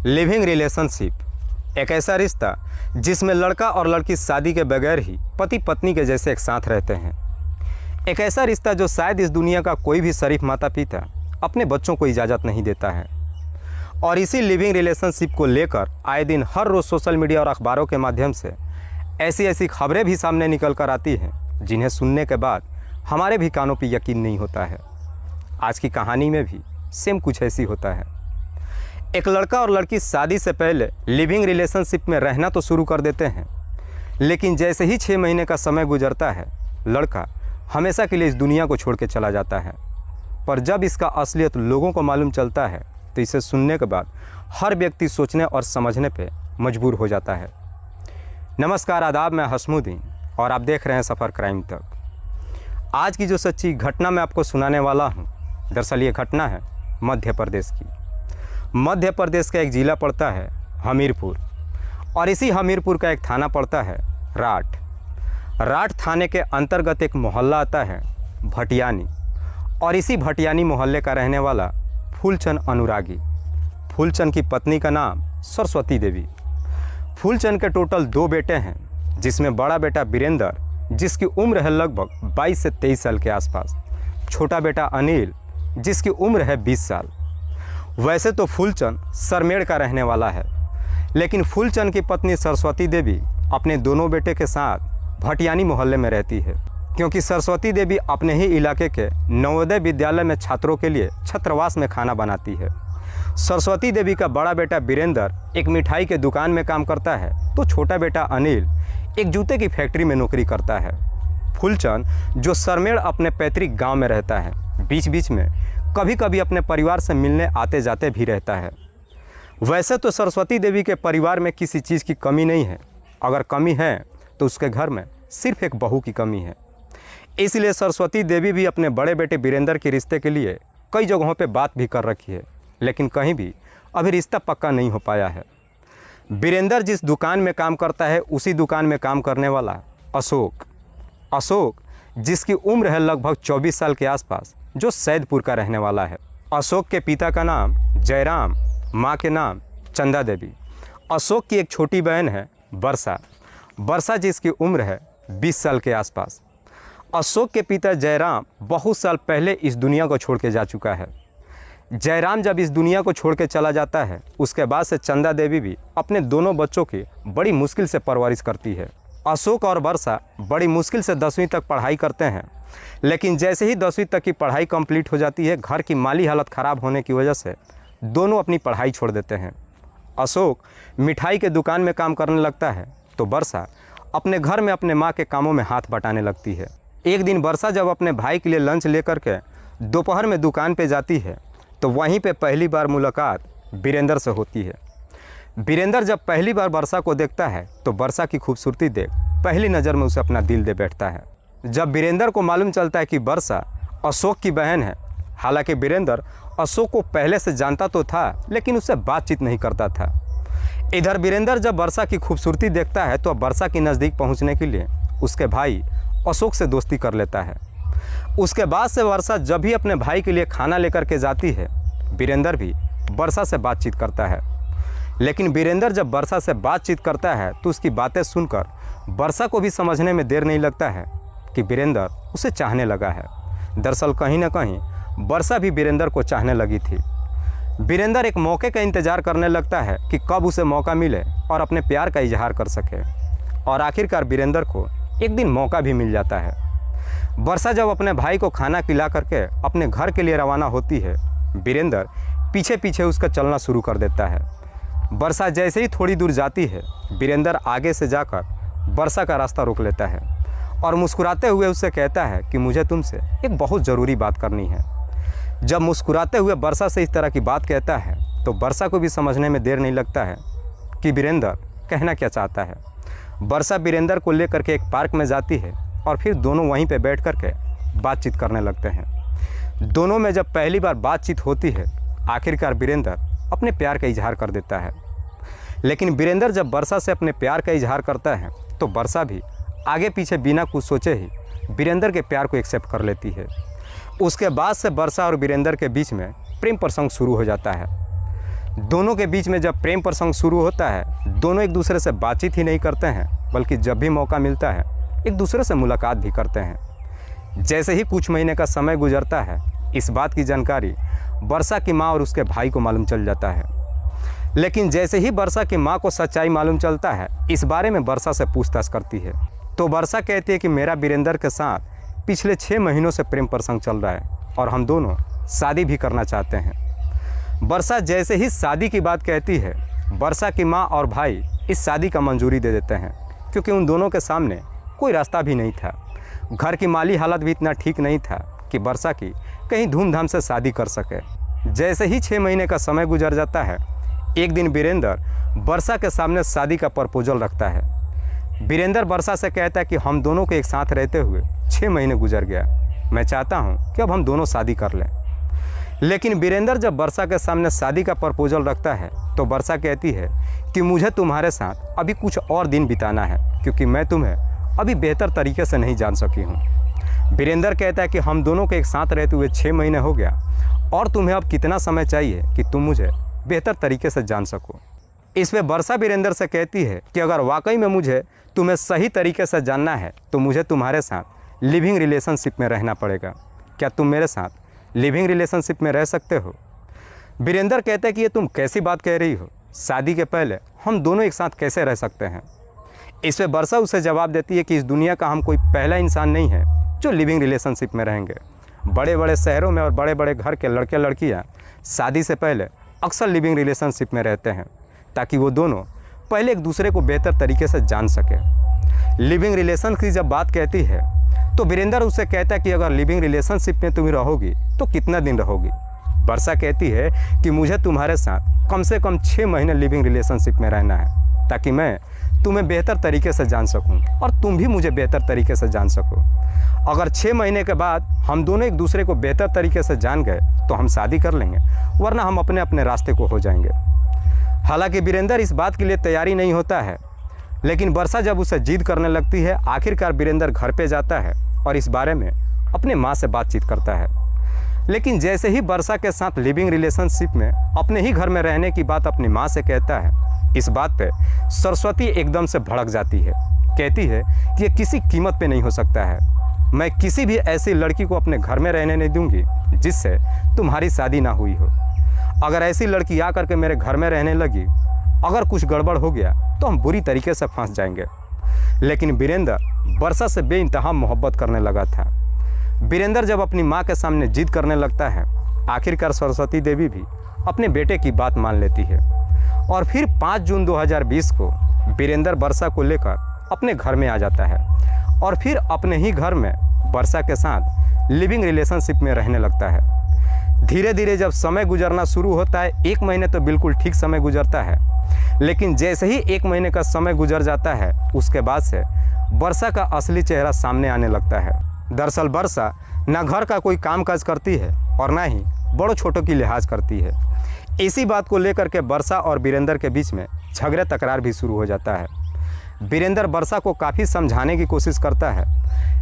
Living relationship एक ऐसा रिश्ता जिसमें लड़का और लड़की शादी के बगैर ही पति पत्नी के जैसे एक साथ रहते हैं। एक ऐसा रिश्ता जो शायद इस दुनिया का कोई भी शरीफ माता पिता अपने बच्चों को इजाज़त नहीं देता है। और इसी लिविंग रिलेशनशिप को लेकर आए दिन हर रोज़ सोशल मीडिया और अखबारों के माध्यम से ऐसी ऐसी खबरें भी सामने निकल कर आती हैं जिन्हें सुनने के बाद हमारे भी कानों पर यकीन नहीं होता है। आज की कहानी में भी सेम कुछ ऐसी होता है। एक लड़का और लड़की शादी से पहले लिविंग रिलेशनशिप में रहना तो शुरू कर देते हैं, लेकिन जैसे ही 6 महीने का समय गुजरता है लड़का हमेशा के लिए इस दुनिया को छोड़ के चला जाता है। पर जब इसका असलियत लोगों को मालूम चलता है तो इसे सुनने के बाद हर व्यक्ति सोचने और समझने पे मजबूर हो जाता है। नमस्कार, आदाब, मैं हसमुद्दीन और आप देख रहे हैं सफ़र क्राइम तक। आज की जो सच्ची घटना मैं आपको सुनाने वाला हूँ, दरअसल ये घटना है मध्य प्रदेश की। मध्य प्रदेश का एक ज़िला पड़ता है हमीरपुर और इसी हमीरपुर का एक थाना पड़ता है राठ। राठ थाने के अंतर्गत एक मोहल्ला आता है भटियानी और इसी भटियानी मोहल्ले का रहने वाला फूलचंद अनुरागी। फूलचंद की पत्नी का नाम सरस्वती देवी। फूलचंद के टोटल 2 बेटे हैं, जिसमें बड़ा बेटा वीरेंद्र जिसकी उम्र है लगभग 22 से 23 साल के आसपास, छोटा बेटा अनिल जिसकी उम्र है 20 साल। वैसे तो फूलचंद सरमेड़ का रहने वाला है, लेकिन फूलचंद की पत्नी सरस्वती देवी अपने दोनों बेटे के साथ भटियानी मोहल्ले में रहती है, क्योंकि सरस्वती देवी अपने ही इलाके के नवोदय विद्यालय में छात्रों के लिए छात्रावास में खाना बनाती है। सरस्वती देवी का बड़ा बेटा वीरेंद्र एक मिठाई के दुकान में काम करता है, तो छोटा बेटा अनिल एक जूते की फैक्ट्री में नौकरी करता है। फूलचंद जो सरमेड़ अपने पैतृक गाँव में रहता है, बीच बीच में कभी कभी अपने परिवार से मिलने आते जाते भी रहता है। वैसे तो सरस्वती देवी के परिवार में किसी चीज़ की कमी नहीं है, अगर कमी है तो उसके घर में सिर्फ एक बहू की कमी है। इसलिए सरस्वती देवी भी अपने बड़े बेटे वीरेंद्र के रिश्ते के लिए कई जगहों पे बात भी कर रखी है, लेकिन कहीं भी अभी रिश्ता पक्का नहीं हो पाया है। वीरेंद्र जिस दुकान में काम करता है उसी दुकान में काम करने वाला अशोक जिसकी उम्र है लगभग 24 साल के आसपास, जो सैदपुर का रहने वाला है। अशोक के पिता का नाम जयराम, माँ के नाम चंदा देवी। अशोक की एक छोटी बहन है वर्षा जिसकी उम्र है 20 साल के आसपास। अशोक के पिता जयराम बहुत साल पहले इस दुनिया को छोड़ के जा चुका है। जयराम जब इस दुनिया को छोड़ के चला जाता है, उसके बाद से चंदा देवी भी अपने दोनों बच्चों की बड़ी मुश्किल से परवरिश करती है। अशोक और वर्षा बड़ी मुश्किल से 10वीं तक पढ़ाई करते हैं, लेकिन जैसे ही 10वीं तक की पढ़ाई कंप्लीट हो जाती है, घर की माली हालत ख़राब होने की वजह से दोनों अपनी पढ़ाई छोड़ देते हैं। अशोक मिठाई के दुकान में काम करने लगता है, तो वर्षा अपने घर में अपने माँ के कामों में हाथ बटाने लगती है। एक दिन वर्षा जब अपने भाई के लिए लंच लेकर के दोपहर में दुकान पे जाती है, तो वहीं पे पहली बार मुलाकात वीरेंद्र से होती है। वीरेंद्र जब पहली बार वर्षा को देखता है तो वर्षा की खूबसूरती देख पहली नज़र में उसे अपना दिल दे बैठता है। जब वीरेंद्र को मालूम चलता है कि वर्षा अशोक की बहन है, हालांकि वीरेंद्र अशोक को पहले से जानता तो था, लेकिन उससे बातचीत नहीं करता था। इधर वीरेंद्र जब वर्षा की खूबसूरती देखता है तो अब वर्षा के नज़दीक पहुंचने के लिए उसके भाई अशोक से दोस्ती कर लेता है। उसके बाद से वर्षा जब भी अपने भाई के लिए खाना लेकर के जाती है, वीरेंद्र भी वर्षा से बातचीत करता है। लेकिन वीरेंद्र जब वर्षा से बातचीत करता है तो उसकी बातें सुनकर वर्षा को भी समझने में देर नहीं लगता है कि वीरेंद्र उसे चाहने लगा है। दरअसल कहीं ना कहीं वर्षा भी वीरेंद्र को चाहने लगी थी। वीरेंद्र एक मौके का इंतज़ार करने लगता है कि कब उसे मौका मिले और अपने प्यार का इजहार कर सके, और आखिरकार वीरेंद्र को एक दिन मौका भी मिल जाता है। वर्षा जब अपने भाई को खाना खिला करके अपने घर के लिए रवाना होती है, वीरेंद्र पीछे पीछे उसका चलना शुरू कर देता है। वर्षा जैसे ही थोड़ी दूर जाती है, वीरेंद्र आगे से जाकर वर्षा का रास्ता रोक लेता है और मुस्कुराते हुए उससे कहता है कि मुझे तुमसे एक बहुत ज़रूरी बात करनी है। जब मुस्कुराते हुए वर्षा से इस तरह की बात कहता है तो वर्षा को भी समझने में देर नहीं लगता है कि वीरेंद्र कहना क्या चाहता है। वर्षा वीरेंद्र को लेकर के एक पार्क में जाती है और फिर दोनों वहीं पे बैठ कर के बातचीत करने लगते हैं। दोनों में जब पहली बार बातचीत होती है, आखिरकार वीरेंद्र अपने प्यार का इजहार कर देता है। लेकिन वीरेंद्र जब वर्षा से अपने प्यार का इजहार करता है तो वर्षा भी आगे पीछे बिना कुछ सोचे ही वीरेंद्र के प्यार को एक्सेप्ट कर लेती है। उसके बाद से वर्षा और वीरेंद्र के बीच में प्रेम प्रसंग शुरू हो जाता है। दोनों के बीच में जब प्रेम प्रसंग शुरू होता है, दोनों एक दूसरे से बातचीत ही नहीं करते हैं, बल्कि जब भी मौका मिलता है एक दूसरे से मुलाकात भी करते हैं। जैसे ही कुछ महीने का समय गुजरता है, इस बात की जानकारी वर्षा की माँ और उसके भाई को मालूम चल जाता है। लेकिन जैसे ही वर्षा की माँ को सच्चाई मालूम चलता है, इस बारे में वर्षा से पूछताछ करती है। तो वर्षा कहती है कि मेरा वीरेंद्र के साथ पिछले 6 महीनों से प्रेम प्रसंग चल रहा है और हम दोनों शादी भी करना चाहते हैं। वर्षा जैसे ही शादी की बात कहती है, वर्षा की माँ और भाई इस शादी का मंजूरी दे देते हैं, क्योंकि उन दोनों के सामने कोई रास्ता भी नहीं था। घर की माली हालत भी इतना ठीक नहीं था कि वर्षा की कहीं धूमधाम से शादी कर सके। जैसे ही 6 महीने का समय गुजर जाता है, एक दिन वीरेंद्र वर्षा के सामने शादी का प्रपोजल रखता है। वीरेंद्र वर्षा से कहता है कि हम दोनों के एक साथ रहते हुए 6 महीने गुजर गया, मैं चाहता हूँ कि अब हम दोनों शादी कर लें। लेकिन वीरेंद्र जब वर्षा के सामने शादी का प्रपोजल रखता है, तो वर्षा कहती है कि मुझे तुम्हारे साथ अभी कुछ और दिन बिताना है, क्योंकि मैं तुम्हें अभी बेहतर तरीके से नहीं जान सकी हूँ। वीरेंद्र कहता है कि हम दोनों के एक साथ रहते हुए 6 महीने हो गया और तुम्हें अब कितना समय चाहिए कि तुम मुझे बेहतर तरीके से जान सको। इस पे वर्षा वीरेंद्र से कहती है कि अगर वाकई में मुझे तुम्हें सही तरीके से जानना है तो मुझे तुम्हारे साथ लिविंग रिलेशनशिप में रहना पड़ेगा। क्या तुम मेरे साथ लिविंग रिलेशनशिप में रह सकते हो? वीरेंद्र कहता है कि ये तुम कैसी बात कह रही हो, शादी के पहले हम दोनों एक साथ कैसे रह सकते हैं? इस पे वर्षा उसे जवाब देती है कि इस दुनिया का हम कोई पहला इंसान नहीं है जो लिविंग रिलेशनशिप में रहेंगे। बड़े बड़े शहरों में और बड़े बड़े घर के लड़के लड़कियां शादी से पहले अक्सर लिविंग रिलेशनशिप में रहते हैं, ताकि वो दोनों पहले एक दूसरे को बेहतर तरीके से जान सके। लिविंग रिलेशन की जब बात कहती है, तो वीरेंद्र उससे कहता है कि अगर लिविंग रिलेशनशिप में तुम रहोगी तो कितना दिन रहोगी? वर्षा कहती है कि मुझे तुम्हारे साथ कम से कम 6 महीने लिविंग रिलेशनशिप में रहना है, ताकि मैं तुम्हें बेहतर तरीके से जान सकूं और तुम भी मुझे बेहतर तरीके से जान सको। अगर 6 महीने के बाद हम दोनों एक दूसरे को बेहतर तरीके से जान गए तो हम शादी कर लेंगे, वरना हम अपने अपने रास्ते को हो जाएंगे। हालांकि वीरेंद्र इस बात के लिए तैयारी नहीं होता है, लेकिन वर्षा जब उसे जिद करने लगती है, आखिरकार वीरेंद्र घर पे जाता है और इस बारे में अपने माँ से बातचीत करता है। लेकिन जैसे ही वर्षा के साथ लिविंग रिलेशनशिप में अपने ही घर में रहने की बात अपनी माँ से कहता है, इस बात पे सरस्वती एकदम से भड़क जाती है। कहती है कि ये किसी कीमत पे नहीं हो सकता है। मैं किसी भी ऐसी लड़की को अपने घर में रहने नहीं दूंगी जिससे तुम्हारी शादी ना हुई हो। अगर ऐसी लड़की आकर के मेरे घर में रहने लगी, अगर कुछ गड़बड़ हो गया तो हम बुरी तरीके से फंस जाएंगे। लेकिन वीरेंद्र वर्षा से बेइंतहा मोहब्बत करने लगा था। वीरेंद्र जब अपनी माँ के सामने जिद करने लगता है, आखिरकार सरस्वती देवी भी अपने बेटे की बात मान लेती है और फिर 5 जून 2020 को वीरेंद्र वर्षा को लेकर अपने घर में आ जाता है और फिर अपने ही घर में वर्षा के साथ लिविंग रिलेशनशिप में रहने लगता है। धीरे धीरे जब समय गुजरना शुरू होता है, 1 महीने तो बिल्कुल ठीक समय गुजरता है, लेकिन जैसे ही 1 महीने का समय गुजर जाता है, उसके बाद से वर्षा का असली चेहरा सामने आने लगता है। दरअसल वर्षा ना घर का कोई काम काज करती है और ना ही बड़ों छोटों की लिहाज करती है। इसी बात को लेकर के वर्षा और वीरेंद्र के बीच में झगड़े तकरार भी शुरू हो जाता है। वीरेंद्र वर्षा को काफ़ी समझाने की कोशिश करता है,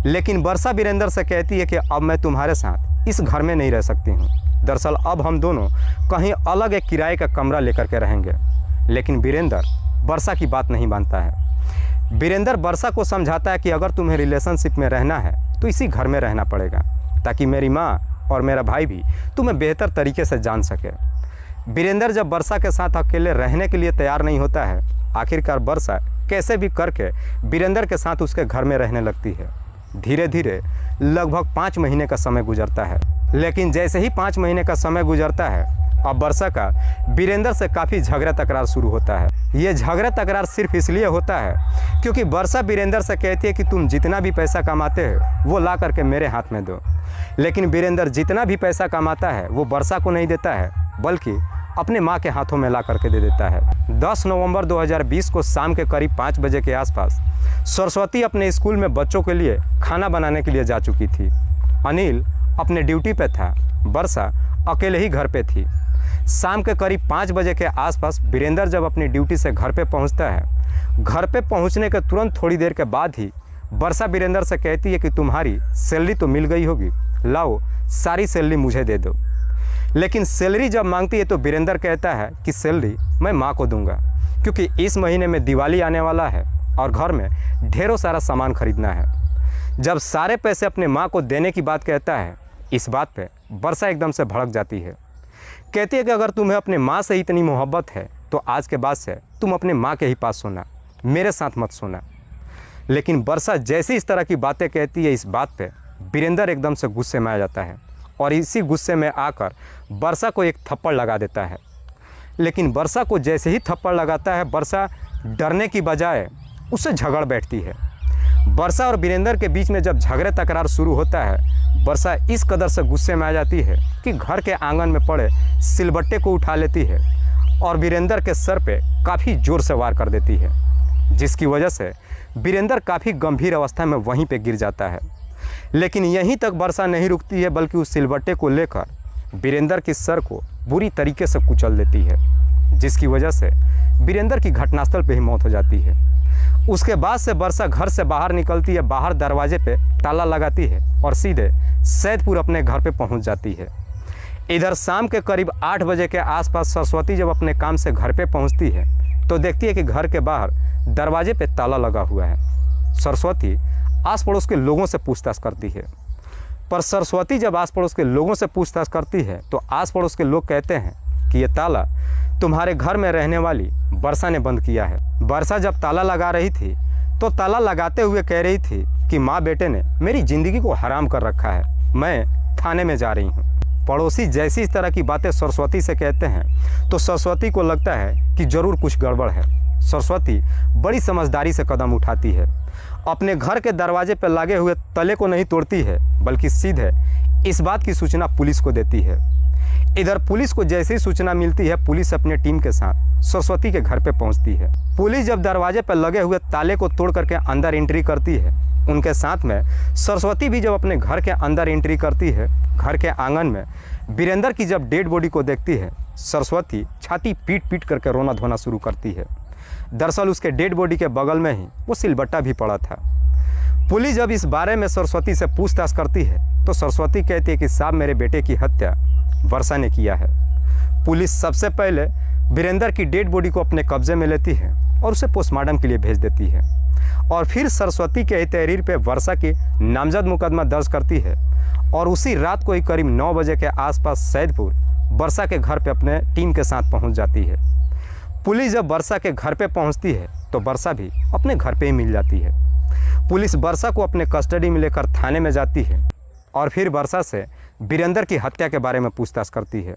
लेकिन वर्षा वीरेंद्र से कहती है कि अब मैं तुम्हारे साथ इस घर में नहीं रह सकती हूँ। दरअसल अब हम दोनों कहीं अलग एक किराए का कमरा लेकर के रहेंगे। लेकिन वीरेंद्र वर्षा की बात नहीं मानता है। वीरेंद्र वर्षा को समझाता है कि अगर तुम्हें रिलेशनशिप में रहना है तो इसी घर में रहना पड़ेगा, ताकि मेरी माँ और मेरा भाई भी तुम्हें बेहतर तरीके से जान सके। वीरेंद्र जब वर्षा के साथ अकेले रहने के लिए तैयार नहीं होता है, आखिरकार वर्षा कैसे भी करके वीरेंद्र के साथ उसके घर में रहने लगती है। धीरे धीरे लगभग 5 महीने का समय गुजरता है, लेकिन जैसे ही 5 महीने का समय गुजरता है, अब वर्षा का वीरेंद्र से काफ़ी झगड़ा तकरार शुरू होता है। ये झगड़ा तकरार सिर्फ इसलिए होता है क्योंकि वर्षा वीरेंद्र से कहती है कि तुम जितना भी पैसा कमाते हो वो ला करके मेरे हाथ में दो। लेकिन वीरेंद्र जितना भी पैसा कमाता है वो वर्षा को नहीं देता है, बल्कि अपने माँ के हाथों में ला करके दे देता है। 10 नवंबर 2020 को शाम के करीब 5 बजे के आसपास सरस्वती अपने स्कूल में बच्चों के लिए खाना बनाने के लिए जा चुकी थी। अनिल अपने ड्यूटी पे था, वर्षा अकेले ही घर पे थी। शाम के करीब 5 बजे के आसपास वीरेंद्र जब अपनी ड्यूटी से घर पे पहुंचता है, घर पे पहुंचने के तुरंत थोड़ी देर के बाद ही वर्षा वीरेंद्र से कहती है कि तुम्हारी सैलरी तो मिल गई होगी, लाओ सारी सैलरी मुझे दे दो। लेकिन सैलरी जब मांगती है तो वीरेंद्र कहता है कि सैलरी मैं माँ को दूंगा, क्योंकि इस महीने में दिवाली आने वाला है और घर में ढेरों सारा सामान खरीदना है। जब सारे पैसे अपने माँ को देने की बात कहता है, इस बात पे वर्षा एकदम से भड़क जाती है। कहती है कि अगर तुम्हें अपने माँ से इतनी मोहब्बत है तो आज के बाद से तुम अपने माँ के ही पास सोना, मेरे साथ मत सोना। लेकिन वर्षा जैसी इस तरह की बातें कहती है, इस बात पे वीरेंद्र एकदम से गुस्से में आ जाता है और इसी गुस्से में आकर वर्षा को एक थप्पड़ लगा देता है। लेकिन वर्षा को जैसे ही थप्पड़ लगाता है, वर्षा डरने की बजाय उससे झगड़ बैठती है। वर्षा और वीरेंद्र के बीच में जब झगड़े तकरार शुरू होता है, वर्षा इस कदर से गुस्से में आ जाती है कि घर के आंगन में पड़े सिलबट्टे को उठा लेती है और वीरेंद्र के सर पे काफ़ी ज़ोर से वार कर देती है, जिसकी वजह से वीरेंद्र काफ़ी गंभीर अवस्था में वहीं पे गिर जाता है। लेकिन यहीं तक वर्षा नहीं रुकती है, बल्कि उस सिलबट्टे को लेकर वीरेंद्र के सर को बुरी तरीके से कुचल देती है, जिसकी वजह से वीरेंद्र की घटनास्थल पे ही मौत हो जाती है। उसके बाद से वर्षा घर से बाहर निकलती है, बाहर दरवाजे पे ताला लगाती है और सीधे सैदपुर अपने घर पे पहुंच जाती है। इधर शाम के करीब 8 बजे के आसपास सरस्वती जब अपने काम से घर पे पहुंचती है तो देखती है कि घर के बाहर दरवाजे पे ताला लगा हुआ है। सरस्वती आस पड़ोस के लोगों से पूछताछ करती है, पर सरस्वती जब आस पड़ोस के लोगों से पूछताछ करती है तो आस पड़ोस के लोग कहते हैं कि ये ताला तुम्हारे घर में रहने वाली वर्षा ने बंद किया है। वर्षा जब ताला लगा रही थी तो ताला लगाते हुए कह रही थी कि माँ बेटे ने मेरी ज़िंदगी को हराम कर रखा है, मैं थाने में जा रही हूँ। पड़ोसी जैसी इस तरह की बातें सरस्वती से कहते हैं तो सरस्वती को लगता है कि ज़रूर कुछ गड़बड़ है। सरस्वती बड़ी समझदारी से कदम उठाती है, अपने घर के दरवाजे पर लगे हुए तले को नहीं तोड़ती है, बल्कि सीधे इस बात की सूचना पुलिस को देती है। इधर पुलिस को जैसे ही सूचना मिलती है, पुलिस अपने टीम के साथ सरस्वती के घर पे पहुंचती है। पुलिस जब दरवाजे पर लगे हुए ताले को तोड़ करके अंदर एंट्री करती है, उनके साथ में सरस्वती भी जब अपने घर के अंदर एंट्री करती है, घर के आंगन में वीरेंद्र की जब डेड बॉडी को देखती है, सरस्वती छाती पीट पीट करके रोना धोना शुरू करती है। दरअसल उसके डेड बॉडी के बगल में ही वो सिलबट्टा भी पड़ा था। पुलिस जब इस बारे में सरस्वती से पूछताछ करती है तो सरस्वती कहती है कि साहब मेरे बेटे की हत्या वर्षा ने किया है। पुलिस सबसे पहले वीरेंद्र की डेड बॉडी को अपने कब्जे में लेती है और उसे पोस्टमार्टम के लिए भेज देती है और फिर सरस्वती के तहरीर पे वर्षा की नामजद मुकदमा दर्ज करती है और उसी रात को ही करीब 9 बजे के आसपास सैदपुर वर्षा के घर पे अपने टीम के साथ पहुंच जाती है। पुलिस जब वर्षा के घर पे पहुंचती है तो वर्षा भी अपने घर पे ही मिल जाती है। पुलिस वर्षा को अपने कस्टडी में लेकर थाने में जाती है और फिर वर्षा से वीरेंद्र की हत्या के बारे में पूछताछ करती है।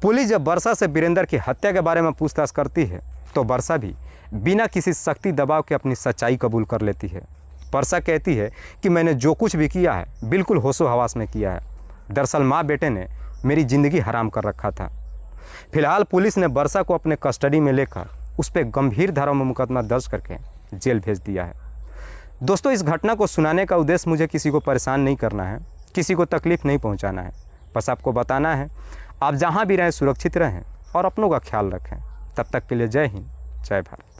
पुलिस जब वर्षा से वीरेंद्र की हत्या के बारे में पूछताछ करती है तो वर्षा भी बिना किसी सख्ती दबाव के अपनी सच्चाई कबूल कर लेती है। वर्षा कहती है कि मैंने जो कुछ भी किया है बिल्कुल होशो हवास में किया है। दरअसल माँ बेटे ने मेरी ज़िंदगी हराम कर रखा था। फिलहाल पुलिस ने वर्षा को अपने कस्टडी में लेकर उस पर गंभीर धाराओं में मुकदमा दर्ज करके जेल भेज दिया है। दोस्तों, इस घटना को सुनाने का उद्देश्य मुझे किसी को परेशान नहीं करना है, किसी को तकलीफ़ नहीं पहुंचाना है। बस आपको बताना है आप जहां भी रहें सुरक्षित रहें और अपनों का ख्याल रखें। तब तक के लिए जय हिंद, जय भारत।